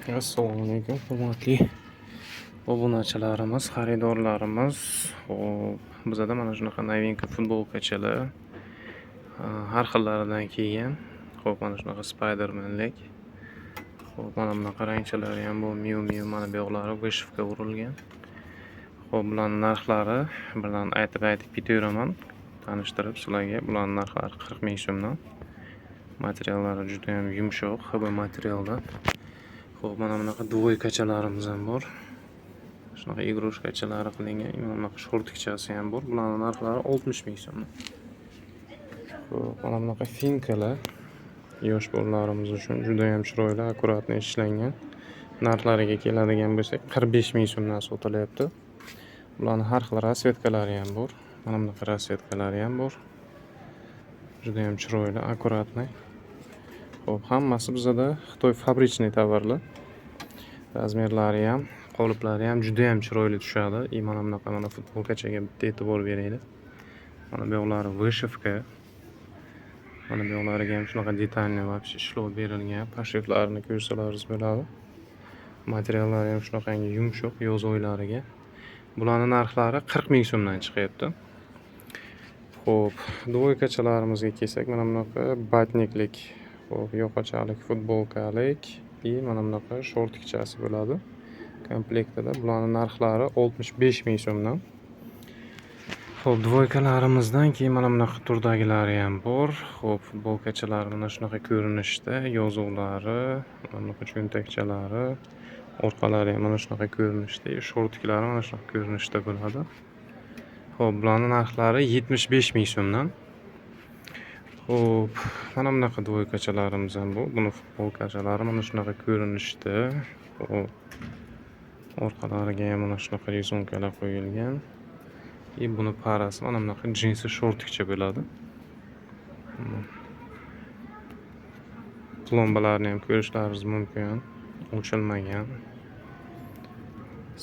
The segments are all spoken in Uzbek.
Assalomu alaykum, hurmatli obunachilarimiz, xaridorlarimiz. Xo'p, bizada mana shunaqa novinka futbolkachalar har xillaridan kelgan. Xo'p, mana shunaqa Spidermanlik. Xo'p, mana bunaqa rangchalari ham bu Miu Miu, mana bu yoqlari vishivga urilgan. Xo'p, bularning narxlari bilan aytib ketaveraman, tanishtirib sizlarga. Bularning narxlari 40 ming so'mdan. Materiallari juda ham yumshoq, HB materialdan. Xo'p, mana bunaqa dvoykachalarimiz ham bor. Shunaqa igrushkachalari qilingan, mana bunaqa shortikchasi ham bor. Bularning narxlari 60 ming so'mdan. Xo'p, mana bunaqa finkalar yosh bolalarimiz uchun juda ham chiroyli, akkuratni ishlangan. Narxlariga keladigan bo'lsak, 45 ming so'mdan sotilyapti. Bularning har xil rasvetkalari ham bor. Mana bunaqa rasvetkalari ham bor. Juda ham chiroyli, akkuratni. Xo'p, hammasi bizada Xitoy fabrichniy tovarlar. Razmerlari ham, qoliplari ham juda ham chiroyli tushadi. Mana bunaqa mana futbolkachaga bitta e'tibor beraylik. Mana bu yoqlari vishivka. Mana bu yoqlariga ham shunaqa detalni вообще ishlov berilgan. Pashiflarini ko'rsalaringiz bo'ladi. Materiallari ham shunaqangi yumshoq yozoylariga. Bularning narxlari 40 ming so'mdan chiqyapti. Xo'p, dvoykachalarimizga kelsak, mana bunaqa batniklik, xo'p, yoqachalik, futbolkalik mana bunaqa shortikchasi bo'ladi komplektida. Bularning narxlari 65 ming so'mdan. Xo'p, dvoykalarimizdan keyin mana bunaqa turdagilari ham bor. Xo'p, futbolkachalar mana shunaqa ko'rinishda, yozuvlari, mana bunaqa cho'ntakchalari, orqalari ham mana shunaqa ko'rinishda, shortiklari mana shunaqa ko'rinishda bo'ladi. Xo'p, bularning narxlari 75 ming so'mdan. Xo'p, mana bunaqa dvoykachalarimiz ham bu. Buni futbolkachalari mana shunaqa ko'rinishda. Xo'p, orqalariga ham mana shunaqa rizonkalar qo'yilgan. Buni parasi mana bunaqa jinsi shortikcha bo'ladi. Plombalarni ham ko'rishlaringiz mumkin. O'chilmagan.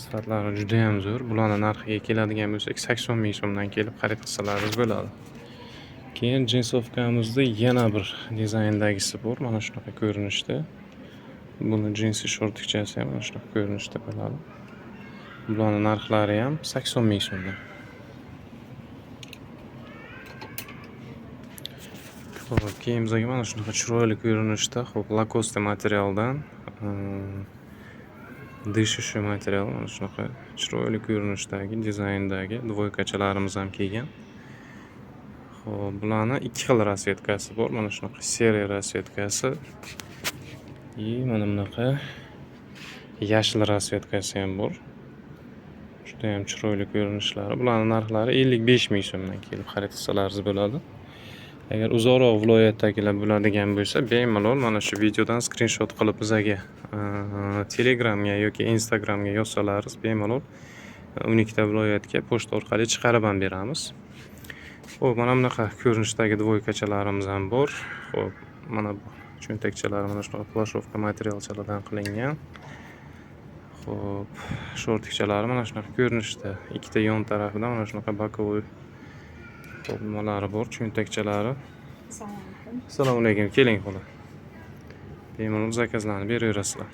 Sifatlari juda ham zo'r. Bularning narxiga keladigan bo'lsak, 80 ming so'mdan kelib xarid qilsalaringiz bo'ladi. Keyin jinsovkamizda yana bir dizayndagisi bor, mana shunaqa ko'rinishda. Buni jinsi shortikchasi ham mana shunaqa ko'rinishda bo'ladi. Bularning narxlari ham 80 ming so'mdan. Xo'p, keyin bizga mana shunaqa chiroyli ko'rinishda, xo'p, Lacoste materialdan dishishi material, mana shunaqa chiroyli ko'rinishdagi, dizayndagi dvoykachalarimiz ham kelgan. Xo'p, bularning ikki xil rasvetkasi bor. Mana shunaqa seriya rasvetkasi mana bunaqa yashil rasvetkasi ham bor. Juda ham chiroyli ko'rinishlari. Bularning narxlari 55 ming so'mdan kelib xarid qilsalaringiz bo'ladi. Agar uzoqroq viloyatdagilar bo'ladigan bo'lsa, bemalol mana shu videodan skrinshot qilib bizga Telegramga yoki Instagramga yozsalaringiz, bemalol 12 ta viloyatga pochta orqali chiqarib ham beramiz. Xo'p, mana bunaqa ko'rinishdagi dvoykachalarimiz ham bor. Xo'p, mana bu cho'ntakchalar mana shunaqa plashovka materialchalardan qilingan. Xo'p, shortikchalari mana shunaqa ko'rinishda. Ikkita yon tarafida mana shunaqa bokovoy nimalari bor, cho'ntakchalari. Assalomu alaykum. Keling, xo'la. Bemalol zakazlarni beraverasizlar.